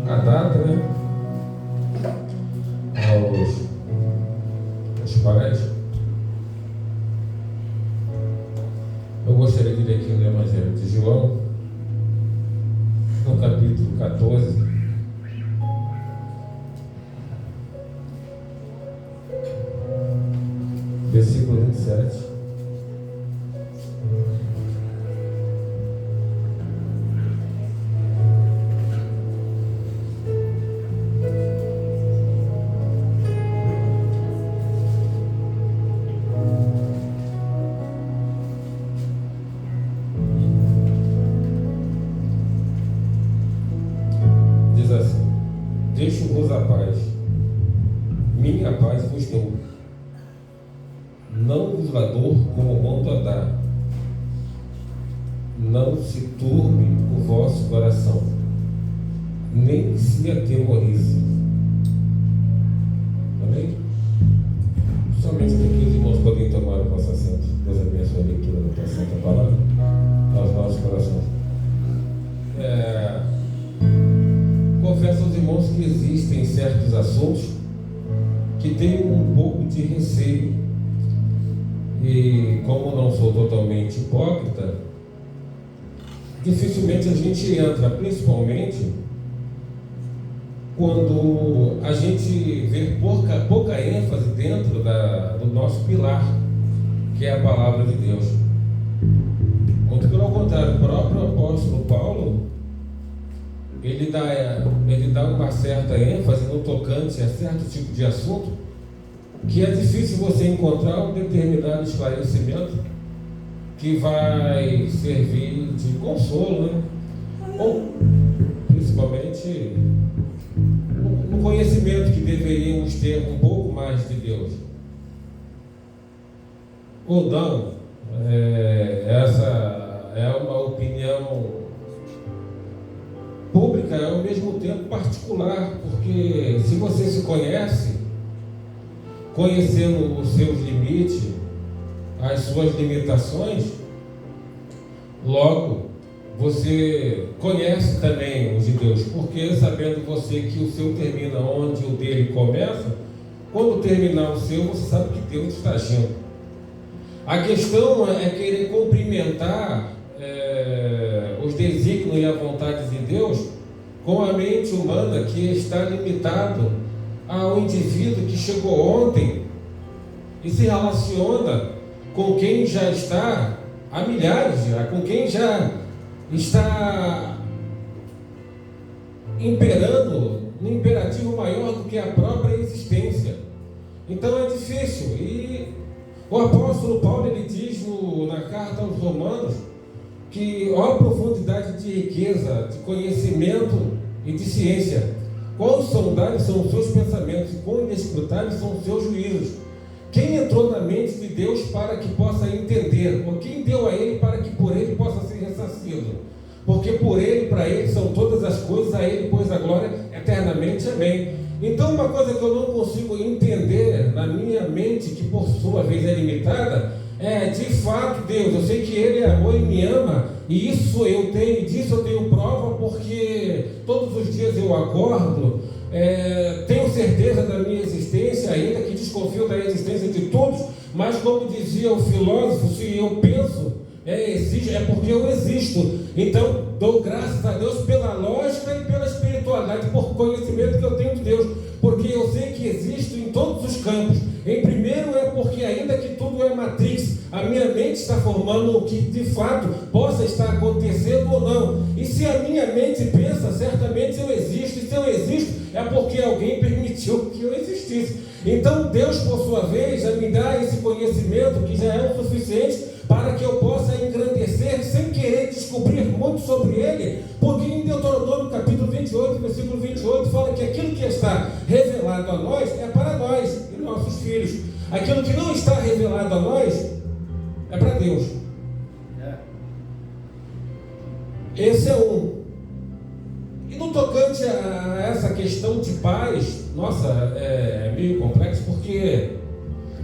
a data, né? Aos pais. Eu gostaria de ler aqui no Evangelho de João, no capítulo 14, versículo 27. Diz assim: deixo-vos a paz, minha paz vos dou. Não vos a dou como o mundo a dá. Não se turbe o vosso coração, nem se atemorize. Amém? Somente aqui os irmãos podem tomar o vosso assento. Deus abençoe a leitura da tua santa palavra aos nossos corações. Confesso aos irmãos que existem certos assuntos que têm um pouco de receio. E como não sou totalmente hipócrita, dificilmente a gente entra, principalmente quando a gente vê pouca ênfase dentro do nosso pilar, que é a palavra de Deus. Muito pelo contrário, o próprio apóstolo Paulo, ele dá uma certa ênfase no tocante a certo tipo de assunto, que é difícil você encontrar um determinado esclarecimento que vai servir de consolo, né? Ou principalmente no conhecimento que deveríamos ter um pouco mais de Deus. Ou não, essa é uma opinião pública, é ao mesmo tempo particular, porque se você se conhece, conhecendo os seus limites, as suas limitações, logo você conhece também os de Deus, porque sabendo você que o seu termina onde o dele começa, quando terminar o seu, você sabe que Deus está agindo. A questão é querer cumprimentar os desígnios e a vontade de Deus com a mente humana que está limitado ao indivíduo que chegou ontem e se relaciona com quem já está há milhares, com quem já está imperando no imperativo maior do que a própria existência. Então é difícil. E o apóstolo Paulo, ele diz na carta aos Romanos que ó profundidade de riqueza, de conhecimento e de ciência, quão sondáveis são os seus pensamentos e quão inescrutáveis são os seus juízos. Quem entrou na mente de Deus para que possa entender? Ou quem deu a ele para que por ele possa ser ressarcido? Porque por ele, para ele, são todas as coisas, a ele, pois, a glória eternamente. Amém. Então, uma coisa que eu não consigo entender na minha mente, que por sua vez é limitada, é de fato Deus. Eu sei que Ele é amor e me ama, e isso eu tenho, disso eu tenho prova, porque todos os dias eu acordo, tenho certeza da minha existência, ainda que desconfio da existência de todos, mas como dizia o filósofo, se eu penso, é porque eu existo. Então dou graças a Deus pela lógica e pela espiritualidade, por conhecimento que eu tenho de Deus, porque eu sei que existo em todos os campos. Em primeiro é porque ainda que tudo é matrix, a minha mente está formando o que de fato possa estar acontecendo ou não. E se a minha mente pensa, certamente eu existo. E se eu existo, é porque alguém permitiu que eu existisse. Então Deus, por sua vez, já me dá esse conhecimento que já é o suficiente para que eu possa engrandecer sem querer descobrir muito sobre Ele, porque em Deuteronômio capítulo 28, versículo 28, fala que aquilo que está revelado a nós é para nós e nossos filhos. Aquilo que não está revelado a nós é para Deus. Esse é um. E no tocante a essa questão de paz, nossa, é meio complexo, porque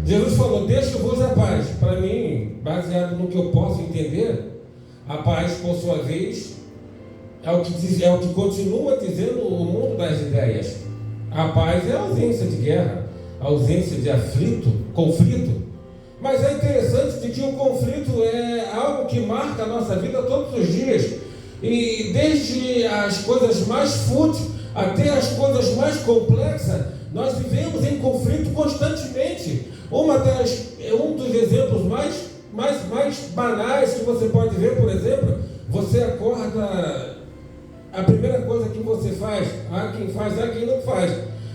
Jesus falou, deixa-vos a paz. Para mim, baseado no que eu posso entender, a paz, por sua vez, É o que continua dizendo o mundo das ideias. A paz é a ausência de guerra, a ausência de conflito. Mas é interessante de que o conflito é algo que marca a nossa vida todos os dias. E desde as coisas mais fúteis até as coisas mais complexas, nós vivemos em conflito constantemente. Um dos exemplos mais banais que você pode ver, por exemplo, você acorda, a primeira coisa que você faz, há quem faz, há quem não faz.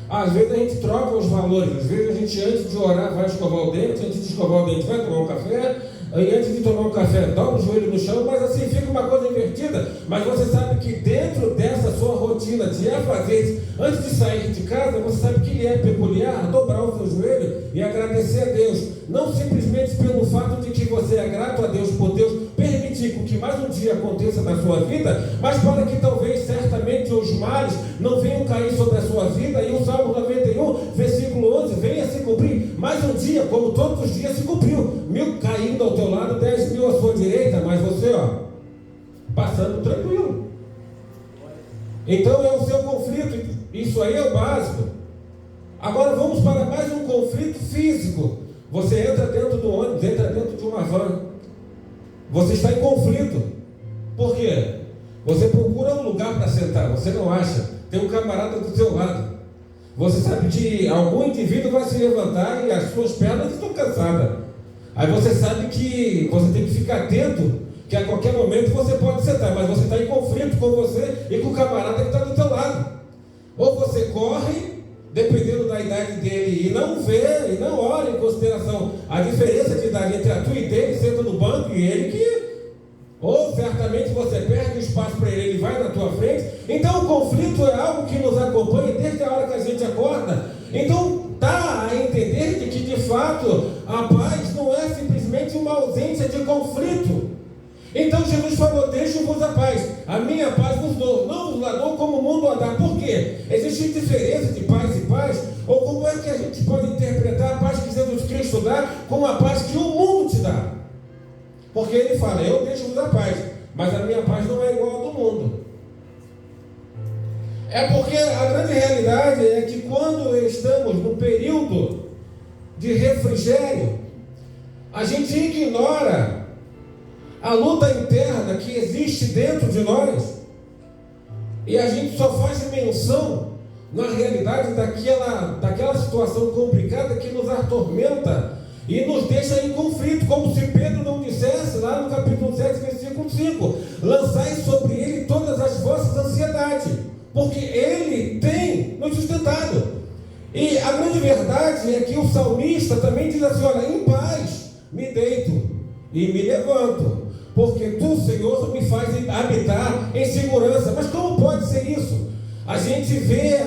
Às vezes a gente troca os valores, às vezes a gente antes de orar vai escovar o dente, antes de escovar o dente vai tomar um café, e antes de tomar um café dobra o joelho no chão, mas assim fica uma coisa invertida. Mas você sabe que dentro dessa sua rotina de afazeres, antes de sair de casa, você sabe que é peculiar dobrar o seu joelho e agradecer a Deus, não simplesmente pelo fato de que você é grato a Deus por Deus permitir que mais um dia aconteça na sua vida, mas para que talvez certamente os males não venham cair sobre a sua vida, e o Salmo 91, versículo 11, venha se cumprir mais um dia, como todos os dias se cumpriu, 1000 caindo ao teu lado, 10.000 à sua direita, mas você, passando tranquilo. Então é o seu conflito, isso aí é o básico. Agora vamos para mais um conflito físico. Você entra dentro do ônibus, entra dentro de uma van, você está em conflito. Por quê? Você procura um lugar para sentar, você não acha, tem um camarada do seu lado. Você sabe que algum indivíduo vai se levantar e as suas pernas estão cansadas. Aí você sabe que você tem que ficar atento, que a qualquer momento você pode sentar, mas você está em conflito com você e com o camarada que está do seu lado. Ou você corre, dependendo da idade dele, e não vê, e não olha em consideração a diferença de idade entre a tua e dele, senta no banco e ele que... Ou certamente você perde o espaço para ele, ele vai na tua frente. Então o conflito é algo que nos acompanha desde a hora que a gente acorda. Então dá a entender de que de fato a paz não é simplesmente uma ausência de conflito. Então Jesus falou, deixo-vos a paz, a minha paz vos dou, não vos la dou como o mundo a dá. Por quê? Existe diferença de paz e paz? Ou como é que a gente pode interpretar a paz que Jesus Cristo dá com a paz que o mundo te dá? Porque ele fala, eu deixo-vos a paz, mas a minha paz não é igual a do mundo. É porque a grande realidade é que quando estamos no período de refrigério, a gente ignora a luta interna que existe dentro de nós, e a gente só faz menção na realidade daquela situação complicada que nos atormenta e nos deixa em conflito, como se Pedro não dissesse lá no capítulo 7, versículo 5, lançai sobre ele todas as vossas ansiedades, porque ele tem nos sustentado. E a grande verdade é que o salmista também diz assim, olha, em paz me deito e me levanto, porque tu, Senhor, me faz habitar em segurança. Mas como pode ser isso? A gente vê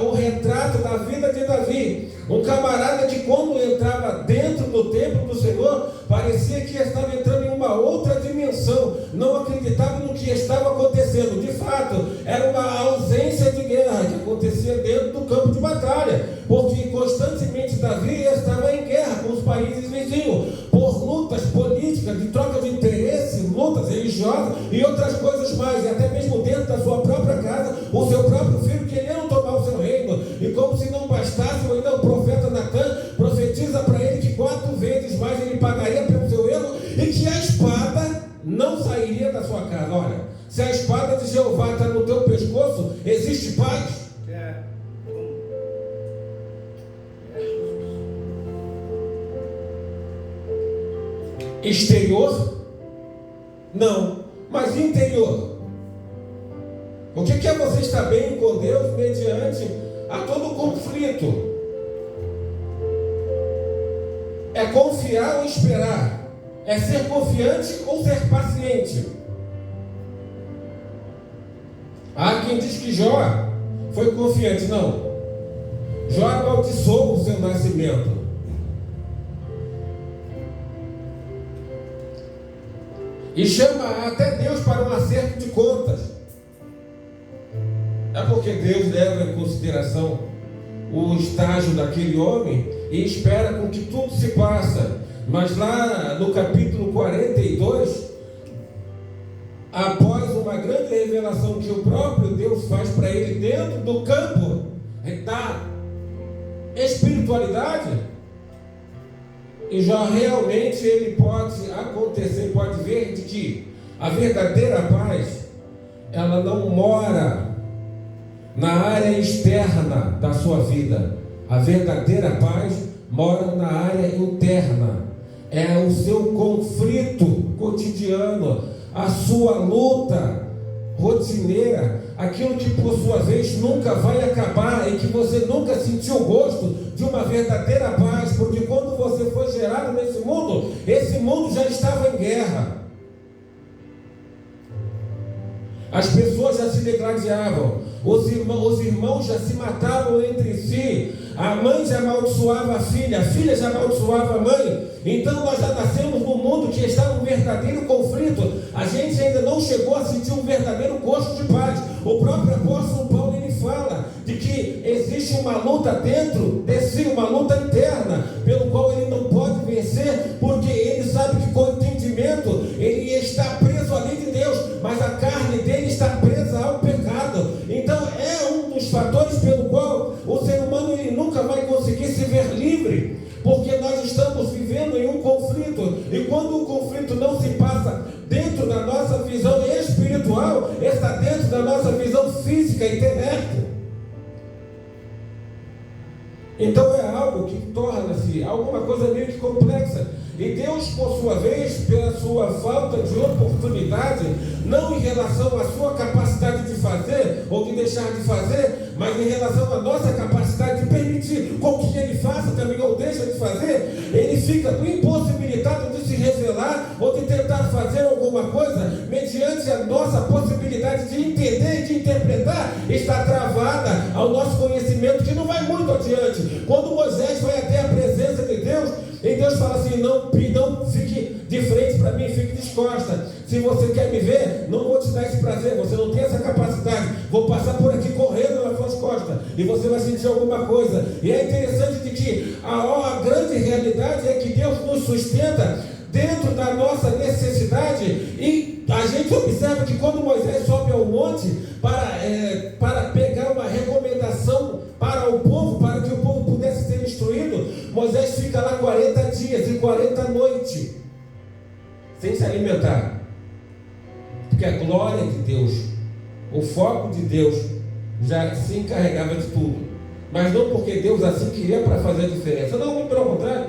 o retrato da vida de Davi, um camarada que quando entrava dentro do templo do Senhor, parecia que estava entrando em uma outra dimensão, não acreditava no que estava acontecendo. De fato, era uma ausência de guerra que acontecia dentro do campo de batalha, porque constantemente Davi estava em guerra com os países vizinhos, por lutas políticas, de troca de interesses, lutas religiosas e outras coisas mais, e até mesmo dentro da sua própria casa, o seu próprio filho querendo tomar o seu reino. E como se não bastasse, ainda o profeta Natan profetiza para ele que 4 vezes mais ele pagaria pelo seu erro, e que a espada não sairia da sua casa. Olha, se a espada de Jeová está no teu pescoço, existe paz? Exterior? Não, mas interior. O que é você estar bem com Deus mediante a todo conflito? É confiar ou esperar? É ser confiante ou ser paciente? Há quem diz que Jó foi confiante. Não. Jó amaldiçoou o seu nascimento. E chama até Deus para um acerto de contas. É porque Deus leva em consideração o estágio daquele homem e espera com que tudo se passa. Mas lá no capítulo 42, após uma grande revelação que o próprio Deus faz para ele dentro do campo da espiritualidade, e já realmente ele pode acontecer, pode ver de que a verdadeira paz, ela não mora na área externa da sua vida. A verdadeira paz mora na área interna. É o seu conflito cotidiano, a sua luta rotineira, aquilo que por sua vez nunca vai acabar e que você nunca sentiu o gosto de uma verdadeira paz, porque quando você foi gerado nesse mundo, esse mundo já estava em guerra. As pessoas já se degladiavam, os irmãos já se matavam entre si, a mãe já amaldiçoava a filha já amaldiçoava a mãe. Então nós já nascemos num mundo que está num verdadeiro conflito. A gente ainda não chegou a sentir um verdadeiro gosto de paz. O próprio apóstolo Paulo, ele fala de que existe uma luta dentro de si, uma luta interna, pelo qual ele não pode vencer, porque ele sabe que com o entendimento ele está preso à lei de Deus, mas a carne dele está presa ao pecado. Então é um dos fatores pelo qual o ser humano ele nunca vai conseguir se ver livre, porque nós estamos vivendo em um conflito, e quando o conflito não se passa dentro da nossa visão espiritual, está dentro da nossa visão física e terrestre. Então é algo que torna-se alguma coisa meio que complexa. E Deus, por sua vez, pela sua falta de oportunidade, não em relação à sua capacidade de fazer ou de deixar de fazer, mas em relação à nossa capacidade de permitir com que Ele faça também ou deixe de fazer, Ele fica impossibilitado de se revelar ou de tentar fazer alguma coisa mediante a nossa possibilidade de entender e de interpretar, está travada ao nosso conhecimento, que não vai muito adiante. Quando Moisés vai até a presença de Deus, e Deus fala assim: não fique de frente para mim, fique de costas. Se você quer me ver, não vou te dar esse prazer, você não tem essa capacidade. Vou passar por aqui correndo nas suas costas e você vai sentir alguma coisa. E é interessante de que a grande realidade é que Deus nos sustenta dentro da nossa necessidade. E a gente observa que quando Moisés sobe ao monte para pegar uma recomendação para o povo, para que o povo pudesse ser instruído, Moisés fica lá 40 dias e 40 noites sem se alimentar, porque a glória de Deus, o foco de Deus já se encarregava de tudo, mas não porque Deus assim queria para fazer a diferença, não, muito pelo contrário.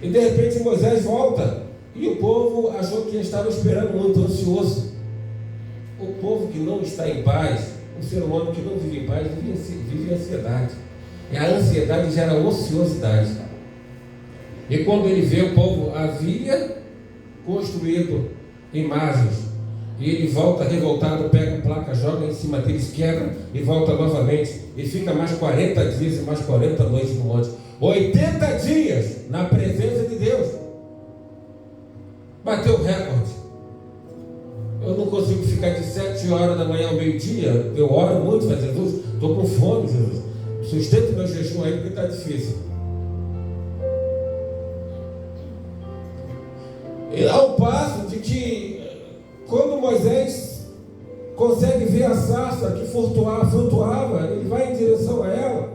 E de repente Moisés volta e o povo achou que estava esperando muito, ansioso. O povo que não está em paz, o ser humano que não vive em paz, vive ansiedade. E a ansiedade gera ociosidade. E quando ele vê, o povo havia construído imagens, e ele volta revoltado, pega a placa, joga em cima deles, quebra e volta novamente, e fica mais 40 dias e mais 40 noites no monte, 80 dias na presença de Deus. Bateu o recorde. Eu não consigo ficar de 7 horas da manhã ao meio-dia. Eu oro muito, mas Jesus, estou com fome, Jesus, sustento meu jejum aí porque está difícil. E ao passo de que quando Moisés consegue ver a sarça que flutuava, ele vai em direção a ela.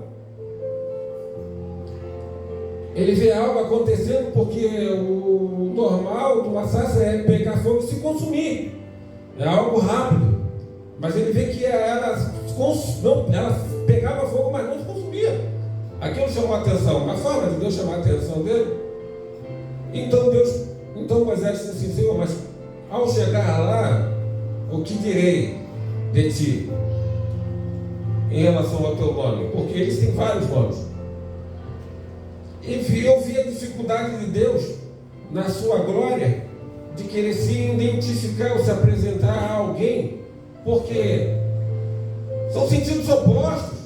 Ele vê algo acontecendo, porque o normal de uma sarça é pegar fogo e se consumir. É algo rápido. Mas ele vê que ela pegava fogo, mas não se consumia. Aquilo chamou a atenção, a forma de Deus chamar a atenção dele. Então Moisés disse assim: Senhor, mas ao chegar lá, o que direi de ti em relação ao teu nome? Porque eles têm vários nomes. E eu vi a dificuldade de Deus na sua glória de querer se identificar ou se apresentar a alguém, porque são sentidos opostos,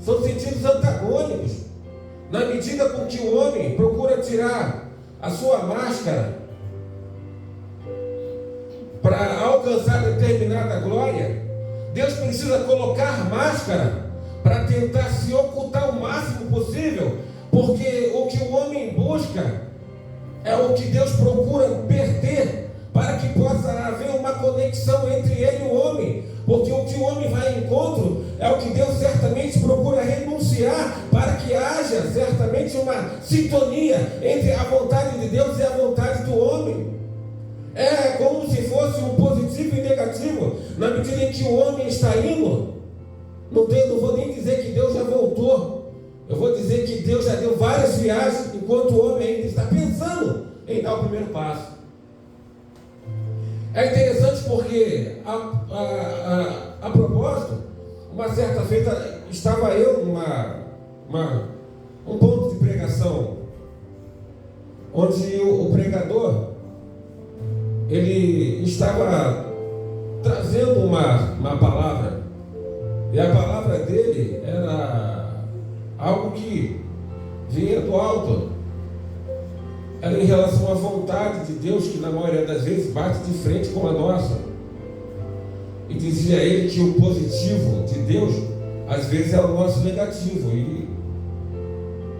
são sentidos antagônicos. Na medida com que o homem procura tirar a sua máscara para alcançar determinada glória, Deus precisa colocar máscara para tentar se ocultar o máximo possível, porque o que o homem busca é o que Deus procura perder, para que possa haver uma conexão entre ele e o encontro é o que Deus certamente procura renunciar para que haja certamente uma sintonia entre a vontade de Deus e a vontade do homem. É como se fosse um positivo e negativo, na medida em que o homem está indo. Não vou nem dizer que Deus já voltou, eu vou dizer que Deus já deu várias viagens, enquanto o homem ainda está pensando em dar o primeiro passo. É interessante porque, a propósito, uma certa feita, estava eu um ponto de pregação, onde o pregador, ele estava trazendo uma palavra, e a palavra dele era algo que vinha do alto, era em relação à vontade de Deus, que na maioria das vezes bate de frente com a nossa. E dizia ele que o positivo de Deus, às vezes é o nosso negativo, e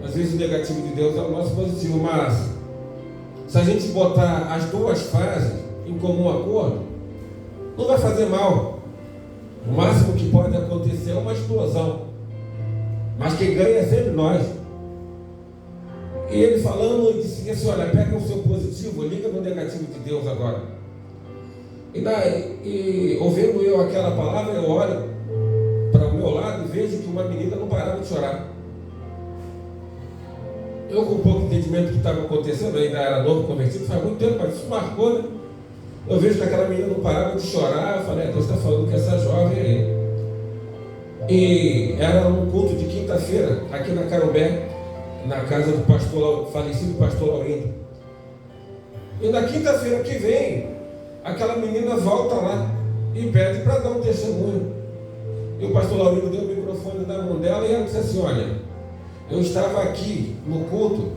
às vezes o negativo de Deus é o nosso positivo. Mas se a gente botar as duas fases em comum acordo, não vai fazer mal. O máximo que pode acontecer é uma explosão, mas quem ganha é sempre nós. E ele falando, e disse assim: olha, pega o seu positivo, liga no negativo de Deus agora. E ouvindo eu aquela palavra, eu olho para o meu lado e vejo que uma menina não parava de chorar. Eu, com pouco entendimento do que estava acontecendo, eu ainda era novo convertido, faz muito tempo, mas isso marcou, né? Eu vejo que aquela menina não parava de chorar. Eu falei: Deus está falando que essa jovem aí. E era um culto de quinta-feira, aqui na Carumbé, na casa do falecido pastor Laurindo. E na quinta-feira que vem, aquela menina volta lá e pede para dar um testemunho. E o pastor Laurindo deu o microfone na mão dela e ela disse assim: olha, eu estava aqui no culto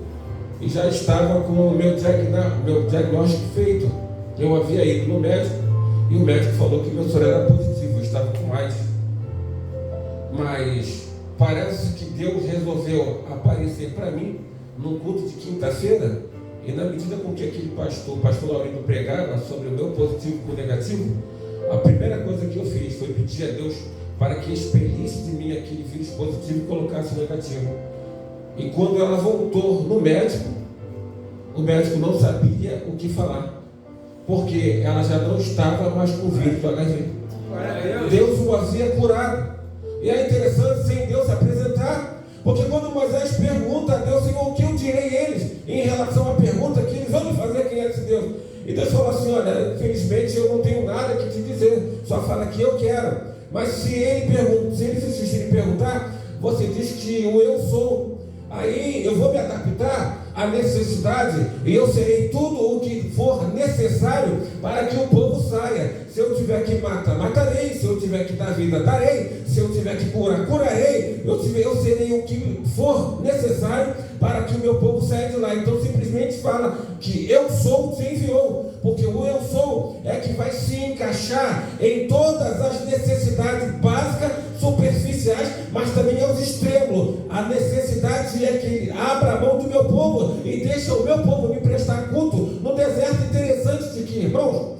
e já estava com o meu diagnóstico feito. Eu havia ido no médico e o médico falou que meu soro era positivo, eu estava com AIDS. Mas parece que Deus resolveu aparecer para mim num culto de quinta-feira, e na medida com que aquele o pastor Laurindo pregava sobre o meu positivo com o negativo, a primeira coisa que eu fiz foi pedir a Deus para que expelisse de mim aquele vírus positivo e colocasse o negativo. E quando ela voltou no médico, o médico não sabia o que falar, porque ela já não estava mais com o vírus do HIV. Deus o havia curado. E é interessante sem Deus se apresentar, porque quando Moisés pergunta a Deus: Senhor, o que eu direi a eles em relação à pergunta que eles vão me fazer, quem é esse Deus? E Deus falou assim: olha, infelizmente eu não tenho nada que te dizer, só fala que eu quero. Mas se eles insistirem em perguntar, você diz que o eu sou. Aí eu vou me adaptar à necessidade e eu serei tudo o que for necessário para que o povo saia. Se eu tiver que matar, matarei. Se eu tiver que dar vida, darei. Se eu tiver que curar, curarei. Eu serei o que for necessário para que o meu povo saia de lá. Então simplesmente fala que eu sou, te enviou, porque o eu sou é que vai se encaixar em todas as necessidades básicas, superficiais, mas também aos extremos. A necessidade é que abra a mão do meu povo e deixa o meu povo me prestar culto no deserto. Interessante de que, irmãos,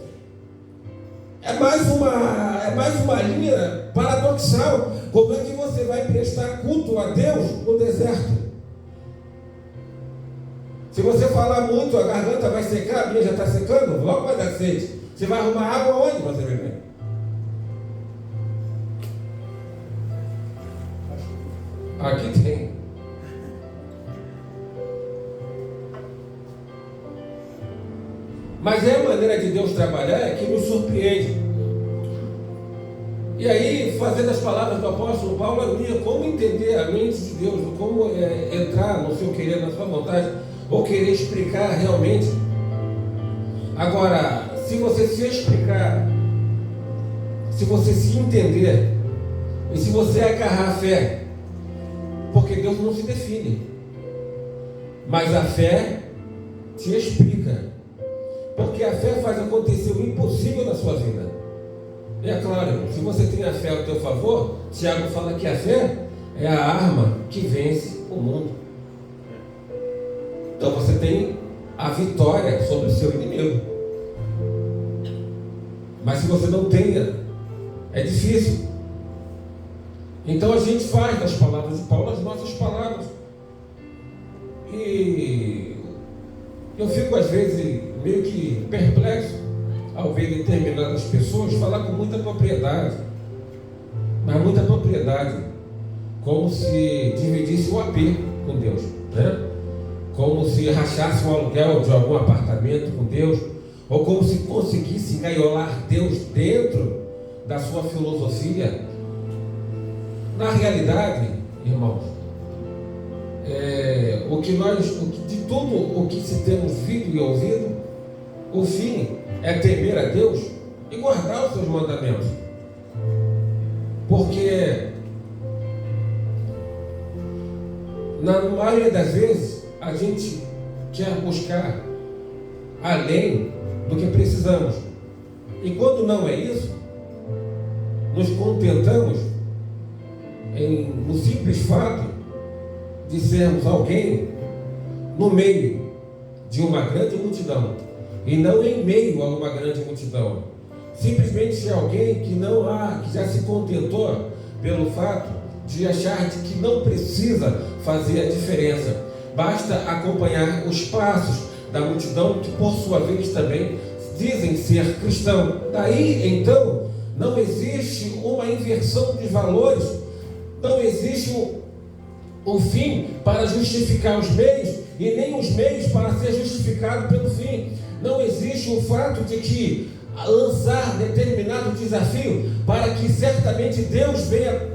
é mais uma linha paradoxal. Como é que você vai prestar culto a Deus no deserto? Se você falar muito, a garganta vai secar, a minha já está secando, logo vai dar sede. Você vai arrumar água onde, você vai ver? Aqui tem. Mas é a maneira de Deus trabalhar é que nos surpreende. E aí, fazendo as palavras do apóstolo Paulo, a minha, como entender a mente de Deus, como entrar no seu querer, na sua vontade, ou querer explicar realmente. Agora, se você se explicar, se você se entender, e se você agarrar a fé, porque Deus não se define, mas a fé te explica, porque a fé faz acontecer o impossível na sua vida. E é claro, se você tem a fé ao teu favor, Tiago fala que a fé é a arma que vence o mundo. Então você tem a vitória sobre o seu inimigo. Mas se você não tenha, é difícil. Então a gente faz das palavras de Paulo as nossas palavras. E eu fico às vezes meio que perplexo ao ver determinadas pessoas falar com muita propriedade, mas muita propriedade, como se dividisse o AP com Deus, né? Como se rachasse o aluguel de algum apartamento com Deus, ou como se conseguisse engaiolar Deus dentro da sua filosofia. Na realidade, irmãos, de tudo o que se temos visto e ouvido, o fim é temer a Deus e guardar os seus mandamentos. Porque na maioria das vezes a gente quer buscar além do que precisamos. E quando não é isso, nos contentamos no simples fato de sermos alguém no meio de uma grande multidão e não em meio a uma grande multidão. Simplesmente ser alguém que já se contentou pelo fato de achar de que não precisa fazer a diferença. Basta acompanhar os passos da multidão, que por sua vez também dizem ser cristão. Daí então não existe uma inversão de valores, não existe o fim para justificar os meios e nem os meios para ser justificado pelo fim. Não existe o fato de que lançar determinado desafio para que certamente Deus venha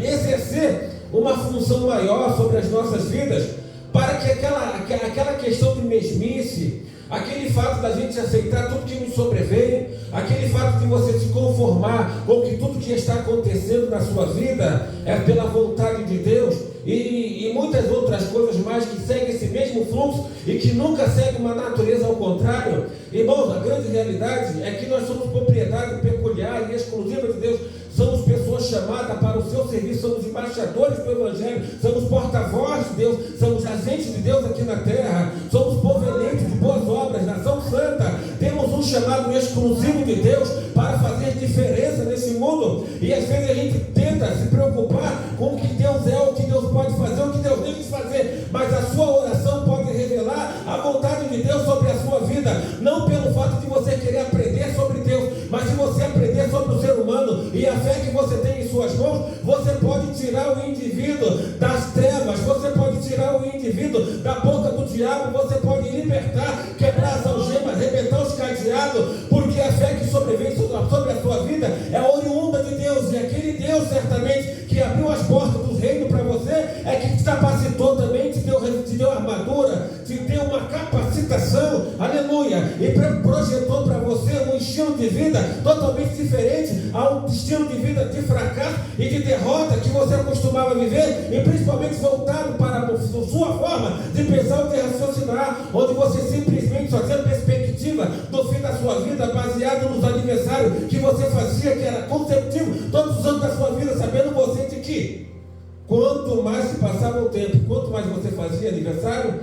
exercer uma função maior sobre as nossas vidas, para que aquela questão de mesmice, aquele fato da gente aceitar tudo que nos sobreveio, aquele fato de você se conformar com que tudo que está acontecendo na sua vida é pela vontade de Deus, e muitas outras coisas mais que seguem esse mesmo fluxo e que nunca seguem uma natureza ao contrário. Irmãos, a grande realidade é que nós somos propriedade peculiar e exclusiva de Deus. Somos pessoas chamadas para o seu serviço, somos embaixadores do Evangelho, somos porta-voz de Deus, somos agentes de Deus aqui na terra, somos povo eleito de boas obras, nação santa. Temos um chamado exclusivo de Deus para fazer diferença nesse mundo, e às vezes a gente tenta se preocupar com o que Deus é, o que Deus pode fazer, o que Deus deve fazer, mas a sua oração pode revelar a vontade de Deus sobre a sua vida, não pelo fato de você querer aprender sobre Deus, mas de você aprender sobre o ser humano, e a fé que você tem em suas mãos. Você pode tirar o indivíduo das trevas, você pode tirar o indivíduo da boca do diabo, você pode libertar, quebrar as algemas, arrebentar os cadeados, porque a fé que sobrevém sobre a sua vida é oriunda de Deus, e aquele Deus certamente que abriu as portas do reino para você é que te capacitou também, te deu armadura, te deu uma capacitação, aleluia, e projetou para você um estilo de vida totalmente diferente ao estilo de vida de fracasso e de derrota que você costumava viver, e principalmente voltado para a sua forma de pensar ou de raciocinar, onde você simplesmente só tinha perspectiva do fim da sua vida baseado nos aniversários que você fazia, que era consecutivo todos os anos da sua vida, sabendo você de que quanto mais se passava o tempo, quanto mais você fazia aniversário,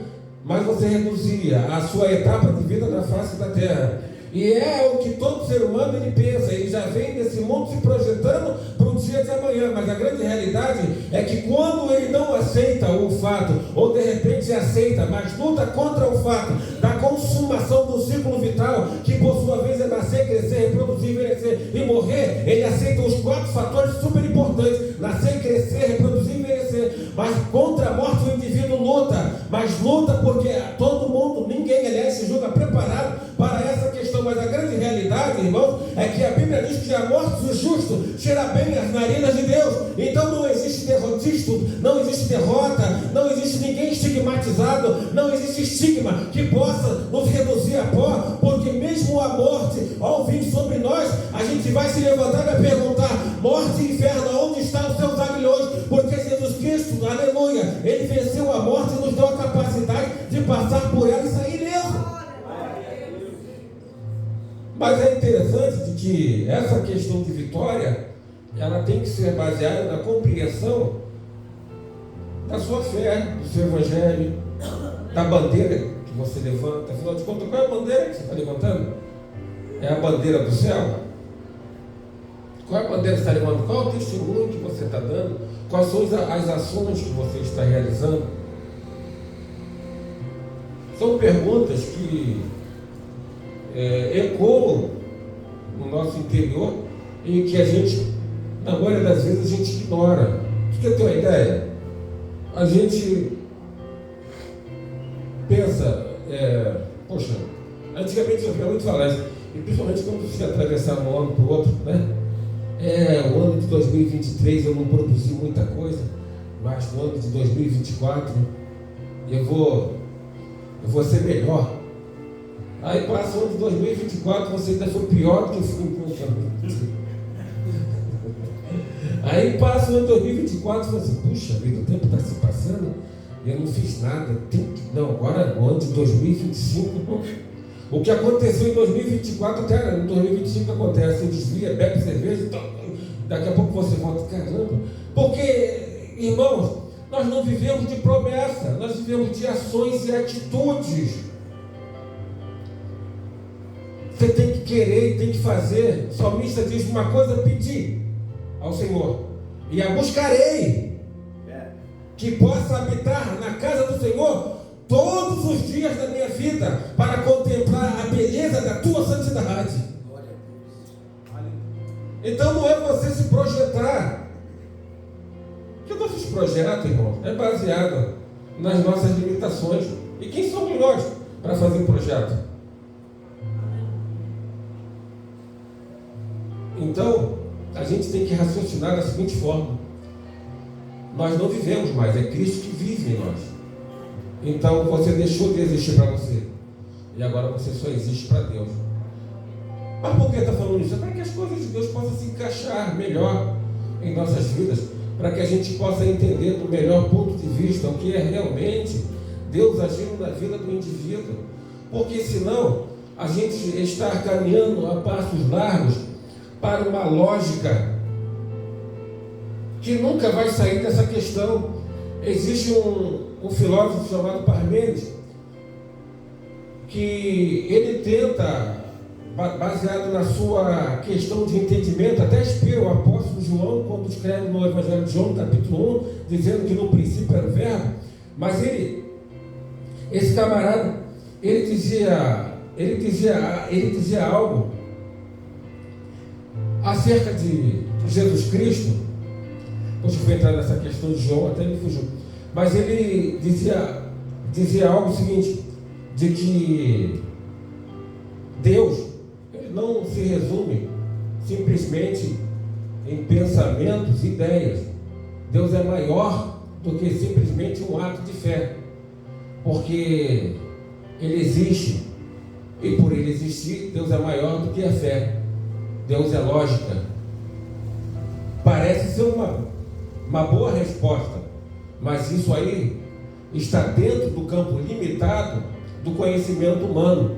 mais você reduzia a sua etapa de vida na face da terra. E é o que todo ser humano ele pensa, ele já vem desse mundo se projetando para o dia de amanhã, mas a grande realidade é que quando ele não aceita o fato, ou de repente aceita, mas luta contra o fato da consumação do ciclo vital, que por sua vez é nascer, crescer, reproduzir, envelhecer e morrer, ele aceita os 4 fatores super importantes: nascer, crescer, reproduzir, envelhecer. Mas contra a morte o indivíduo luta, mas luta porque todo mundo, ninguém aliás se julga preparado para essa questão. Mas a grande realidade, irmãos, é que a Bíblia diz que a morte do justo cheira bem as narinas de Deus. Então não existe derrotismo, não existe derrota, não existe ninguém estigmatizado, não existe estigma que possa nos reduzir a pó, porque mesmo a morte, ao vir sobre nós, a gente vai se levantar e vai perguntar: morte e inferno, onde estão os seus aguilhões? Porque Jesus Cristo, aleluia, ele venceu a morte e nos deu a capacidade de passar por ela e sair dela. Mas é interessante de que essa questão de vitória, ela tem que ser baseada na compreensão da sua fé, do seu evangelho, da bandeira que você levanta. Afinal de contas, qual é a bandeira que você está levantando? É a bandeira do céu? Qual é a bandeira que você está levando? Qual é o testemunho que você está dando? Quais são as ações que você está realizando? São perguntas que ecoam no nosso interior e que a gente, na maioria das vezes, a gente ignora. Você quer ter uma ideia? A gente pensa, poxa, antigamente eu muito falar isso, e principalmente quando você atravessar um ano para o outro, né? O ano de 2023 eu não produzi muita coisa, mas no ano de 2024 eu vou ser melhor. Aí passa o ano de 2024, você ainda foi pior do que foi em 2023. Aí passa o ano de 2024 e você assim, puxa vida, o tempo está se passando e eu não fiz nada. Não, agora no ano de 2025, o que aconteceu em 2024 até em 2025 acontece, você desvia, bebe cerveja, daqui a pouco você volta, caramba. Porque, irmãos, nós não vivemos de promessa, nós vivemos de ações e atitudes. Você tem que querer e tem que fazer. O salmista diz uma coisa: pedir ao Senhor, e a buscarei, que possa habitar na casa do Senhor todos os dias da minha vida, para contemplar a beleza da tua santidade. Então não é você se projetar, porque o nosso projeto, irmão, é baseado nas nossas limitações. E quem somos nós para fazer um projeto? Então a gente tem que raciocinar da seguinte forma: nós não vivemos mais, é Cristo que vive em nós. Então você deixou de existir para você, e agora você só existe para Deus. Mas por que está falando isso? É para que as coisas de Deus possam se encaixar melhor em nossas vidas, para que a gente possa entender do melhor ponto de vista o que é realmente Deus agindo na vida do indivíduo. Porque senão a gente está caminhando a passos largos para uma lógica que nunca vai sair dessa questão. Existe um filósofo chamado Parmênides, que ele tenta, baseado na sua questão de entendimento, até inspira o apóstolo João quando escreve no Evangelho de João, capítulo 1, dizendo que no princípio era o verbo. Mas esse camarada, ele dizia algo acerca de Jesus Cristo. Depois que foi entrar nessa questão de João, até ele fugiu. Mas ele dizia algo seguinte, de que Deus, ele não se resume simplesmente em pensamentos e ideias. Deus é maior do que simplesmente um ato de fé, porque ele existe, e por ele existir, Deus é maior do que a fé. Deus é lógica. Parece ser uma boa resposta, mas isso aí está dentro do campo limitado do conhecimento humano.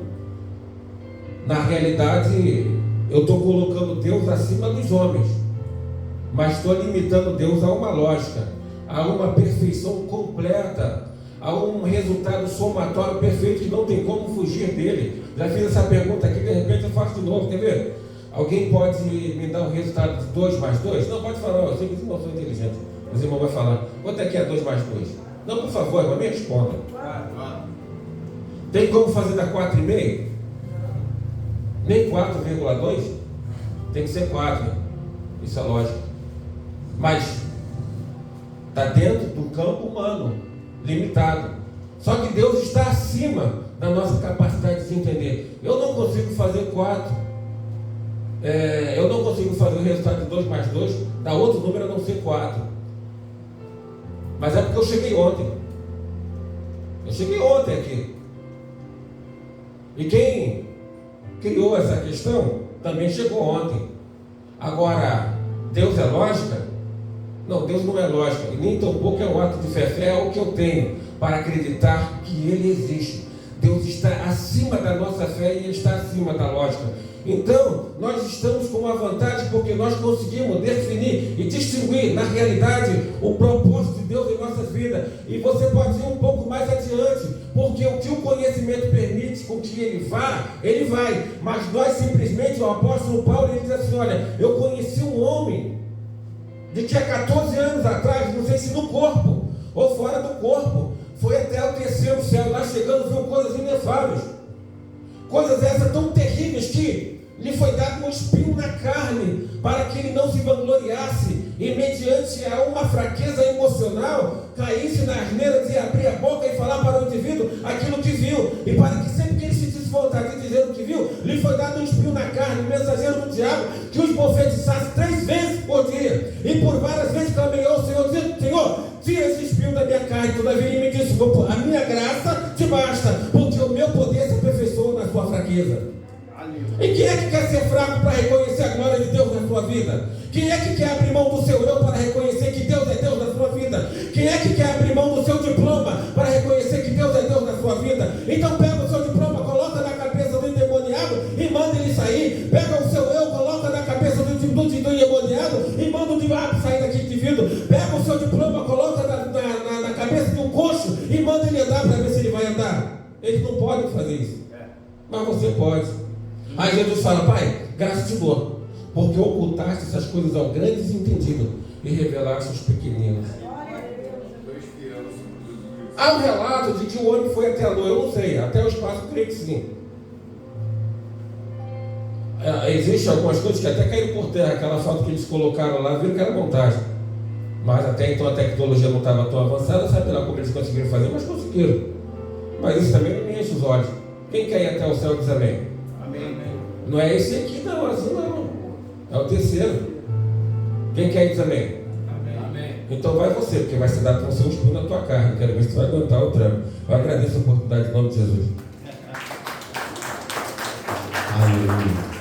Na realidade, eu estou colocando Deus acima dos homens, mas estou limitando Deus a uma lógica, a uma perfeição completa, a um resultado somatório perfeito que não tem como fugir dele. Já fiz essa pergunta aqui, de repente eu faço de novo, quer ver? Alguém pode me dar o resultado de 2 mais 2? Não, pode falar, eu sei que os irmãos são inteligentes. Os irmãos vão falar, quanto é que é 2 mais 2? Não, por favor, irmão, me responda. Tem como fazer da 4,5? Nem 4,2? Tem que ser 4. Isso é lógico. Mas está dentro do campo humano, limitado. Só que Deus está acima da nossa capacidade de entender. Eu não consigo fazer 4. Eu não consigo fazer o resultado de 2 mais 2, dá outro número a não ser 4. Mas é porque eu cheguei ontem. Eu cheguei ontem aqui. E quem criou essa questão também chegou ontem. Agora, Deus é lógica? Não, Deus não é lógica. E nem tampouco é um ato de fé. Fé é o que eu tenho para acreditar que Ele existe. Deus está acima da nossa fé e Ele está acima da lógica. Então, nós estamos com uma vantagem porque nós conseguimos definir e distinguir, na realidade, o propósito de Deus em nossas vidas. E você pode ir um pouco mais adiante, porque o que o conhecimento permite com que ele vá, ele vai. Mas nós simplesmente, o apóstolo Paulo, ele diz assim, olha, eu conheci um homem de que há 14 anos atrás, não sei se no corpo ou fora do corpo, foi até o terceiro céu, lá chegando, viu coisas inefáveis. Coisas essas tão terríveis que lhe foi dado um espinho na carne, para que ele não se vangloriasse e mediante a uma fraqueza emocional, caísse na asneira de abrir a boca e falar para o indivíduo aquilo que viu, e para que sempre que ele sentisse vontade de dizer o que viu, lhe foi dado um espinho na carne, um mensageiro do diabo, que os profetizasse 3 vezes por dia, e por várias vezes clameou ao Senhor, dizendo, Senhor, tira esse espinho da minha carne. Todavia ele me disse, a minha graça te basta, porque o meu poder se aperfeiçoa na sua fraqueza. E quem é que quer ser fraco para reconhecer a glória de Deus na sua vida? Quem é que quer abrir mão do seu eu para reconhecer que Deus é Deus na sua vida? Quem é que quer abrir mão do seu diploma para reconhecer que Deus é Deus na sua vida? Então pega o seu diploma, coloca na cabeça do endemoniado e manda ele sair. Pega o seu eu, coloca na cabeça do endemoniado e manda o diabo sair daquele indivíduo. Pega o seu diploma, coloca na cabeça de um coxo e manda ele andar para ver se ele vai andar. Eles não podem fazer isso, mas você pode. Aí Jesus fala, Pai, graças te dou, porque ocultaste essas coisas aos grandes entendidos e revelaste aos pequeninos. Há um relato de que o homem foi até a lua, eu não sei, até o espaço eu creio que sim. Existem algumas coisas que até caíram por terra, aquela foto que eles colocaram lá, viram que era montagem. Mas até então a tecnologia não estava tão avançada, sabe lá como eles conseguiram fazer, mas conseguiram. Mas isso também não me enche os olhos. Quem quer ir até o céu diz amém. Não é esse aqui não, assim não. É o terceiro. Quem quer ir também? Amém. Então vai você, porque vai ser dado com o seu espinho na tua carne. Quero ver se tu vai aguentar o tramo. Eu agradeço a oportunidade em nome de Jesus. Aleluia.